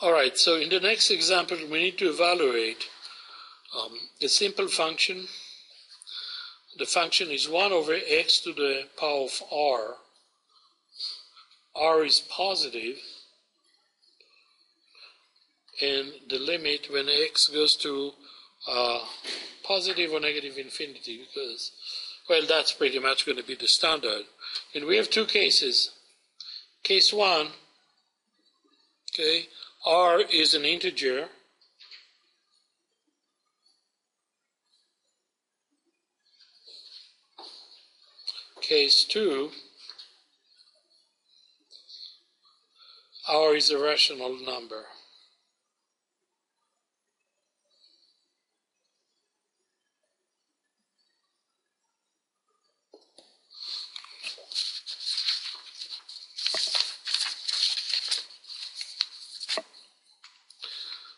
All right, so in the next example, we need to evaluate a simple function. The function is 1 over x to the power of r. R is positive, and the limit when x goes to positive or negative infinity, because, well, that's pretty much going to be the standard. And we have two cases. Case 1, okay, r is an integer. Case 2, r is a rational number.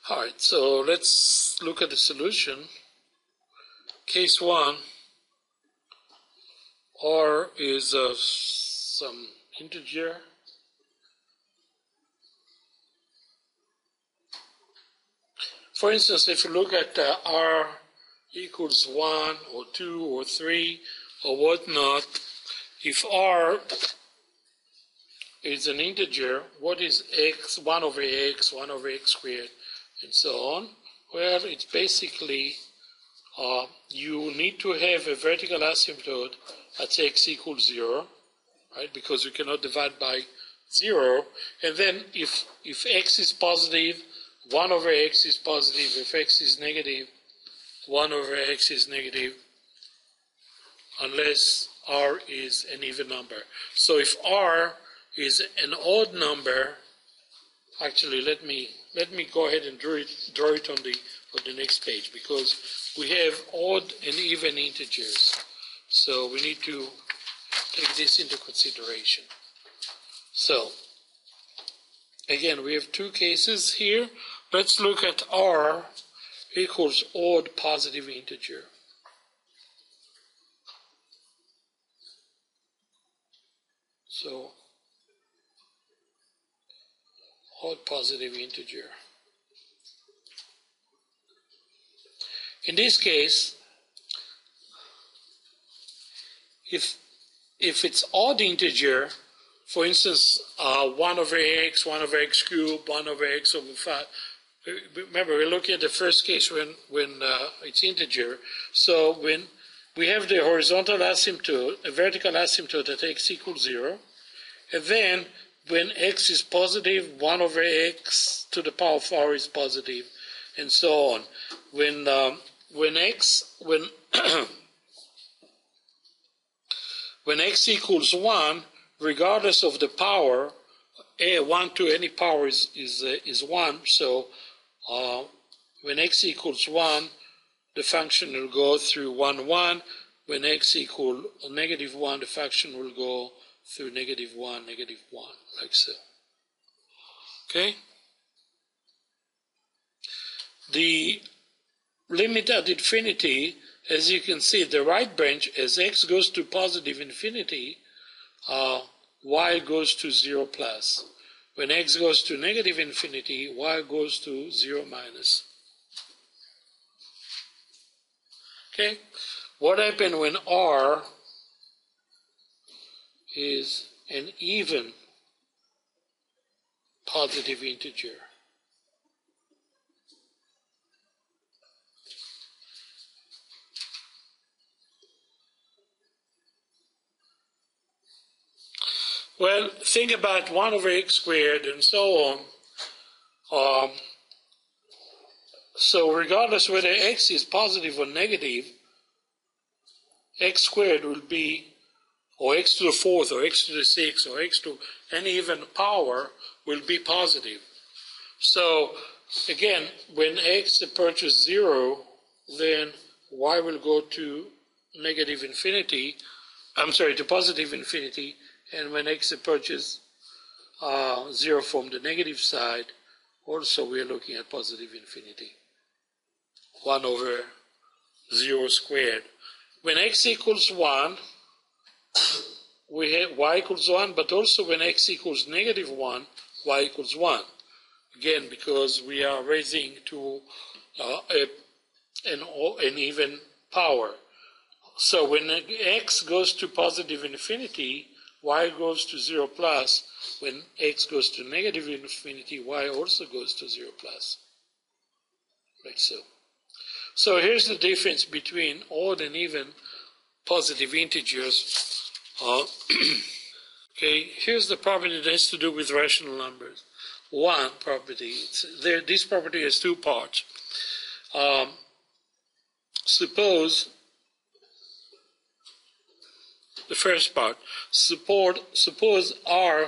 All right, so let's look at the solution. Case 1, r is some integer. For instance, if you look at r equals 1 or 2 or 3 or whatnot, if r is an integer, what is x, 1 over x, 1 over x squared, and so on? Well, it's basically you need to have a vertical asymptote at x equals 0, right? Because you cannot divide by 0. And then if x is positive, 1 over x is positive. If x is negative, 1 over x is negative, unless r is an even number. So if r is an odd number, actually let me go ahead and draw it on the next page, because we have odd and even integers. So we need to take this into consideration. So again, we have two cases here. Let's look at r equals odd positive integer. So odd positive integer. In this case, if it's odd integer, for instance, 1 over x, 1 over x cubed, 1 over x over 5. Remember, we're looking at the first case when it's integer. So when we have the horizontal asymptote, a vertical asymptote at x equals 0, and then when x is positive, 1 over x to the power of r is positive, and so on. When when x equals 1, regardless of the power, 1 to any power is 1. So when x equals 1, the function will go through 1, 1. When x equals negative 1, the function will go through negative 1, negative 1, like so. Okay? The limit at infinity, as you can see, the right branch, as x goes to positive infinity, y goes to 0 plus. When x goes to negative infinity, y goes to 0 minus. Okay? What happens when r is an even positive integer? Well, think about 1 over x squared and so on. So regardless whether x is positive or negative, x squared will be, or x to the 4th, or x to the 6th, or x to any even power will be positive. So again, when x approaches 0, then y will go to negative infinity, to positive infinity, and when x approaches 0 from the negative side, also we are looking at positive infinity. 1 over 0 squared. When x equals 1, we have y equals 1, but also when x equals negative 1, y equals 1. again, because we are raising to an even power. So when x goes to positive infinity, y goes to 0 plus. When x goes to negative infinity, y also goes to 0 plus. Like so. So here's the difference between odd and even positive integers. Okay, here's the property that has to do with rational numbers. One property, this property has two parts. Suppose, the first part, suppose r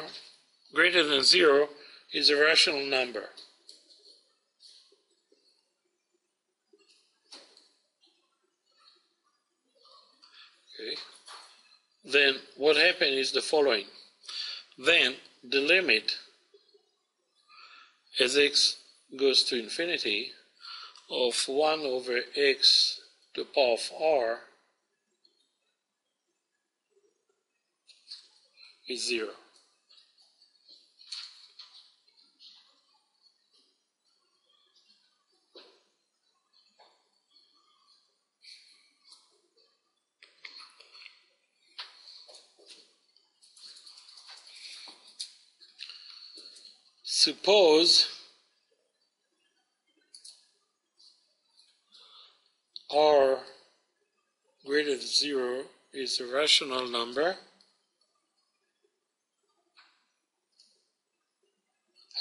greater than 0 is a rational number. Okay. Then what happens is the following. Then the limit as x goes to infinity of 1 over x to the power of r is 0. Suppose r greater than 0 is a rational number.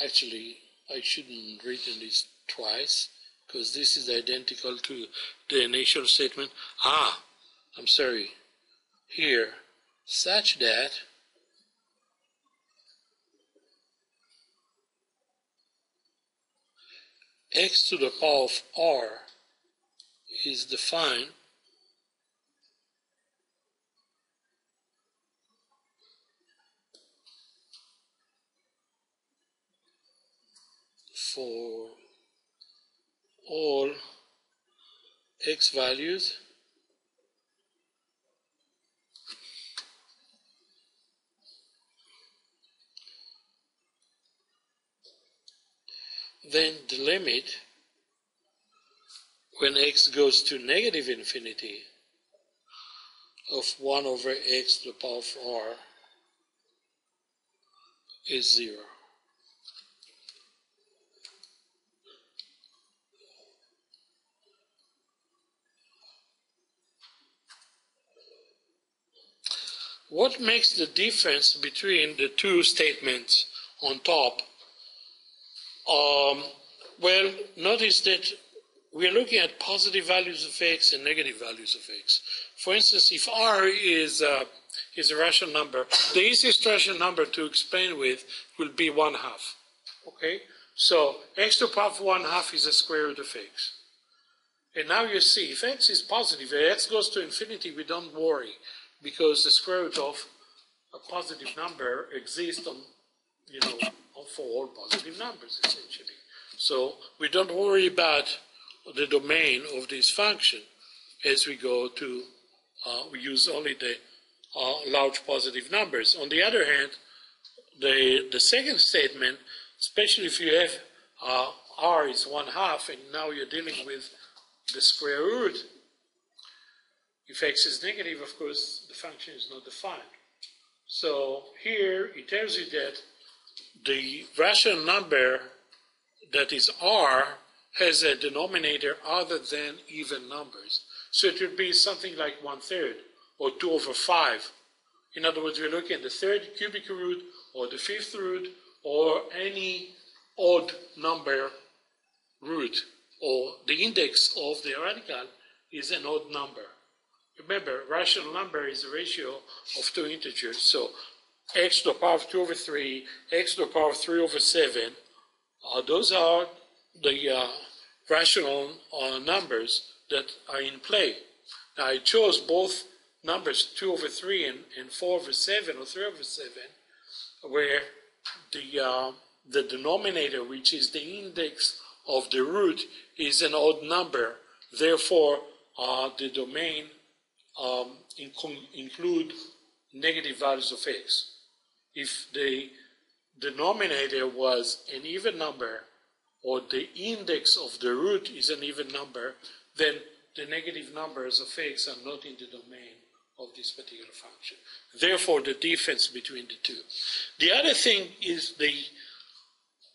Actually, I shouldn't written this twice, because this is identical to the initial statement. I'm sorry. Here, such that x to the power of r is defined for all x values then the limit when x goes to negative infinity of 1 over x to the power of r is 0. What makes the difference between the two statements on top? Well, notice that we are looking at positive values of x and negative values of x. For instance, if r is a rational number, the easiest rational number to explain with will be 1/2. Okay? So x to the power of 1/2 is the square root of x. And now you see, if x is positive, if x goes to infinity, we don't worry, because the square root of a positive number exists on, for all positive numbers, essentially. So we don't worry about the domain of this function as we go to, we use only the large positive numbers. On the other hand, the second statement, especially if you have r is 1/2 and now you're dealing with the square root, if x is negative, of course, the function is not defined. So here it tells you that the rational number that is r has a denominator other than even numbers. So it would be something like 1/3 or 2/5. In other words, we're looking at the third cubic root or the fifth root or any odd number root, or the index of the radical is an odd number. Remember, rational number is a ratio of two integers. So x to the power of 2/3, x to the power of 3/7, those are the rational numbers that are in play. Now I chose both numbers 2/3 and 4/7 or 3/7, where the denominator, which is the index of the root, is an odd number. Therefore, the domain include negative values of x. If the denominator was an even number or the index of the root is an even number, then the negative numbers of x are not in the domain of this particular function. Therefore, the difference between the two. The other thing is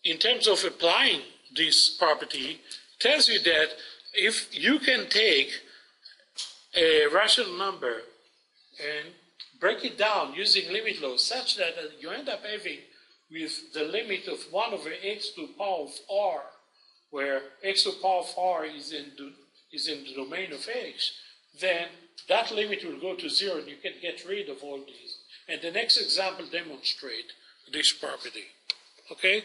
in terms of applying this property, tells you that if you can take a rational number and break it down using limit laws such that you end up having with the limit of 1 over x to the power of r, where x to the power of r is in the domain of x, then that limit will go to 0 and you can get rid of all these. And the next example demonstrates this property. Okay?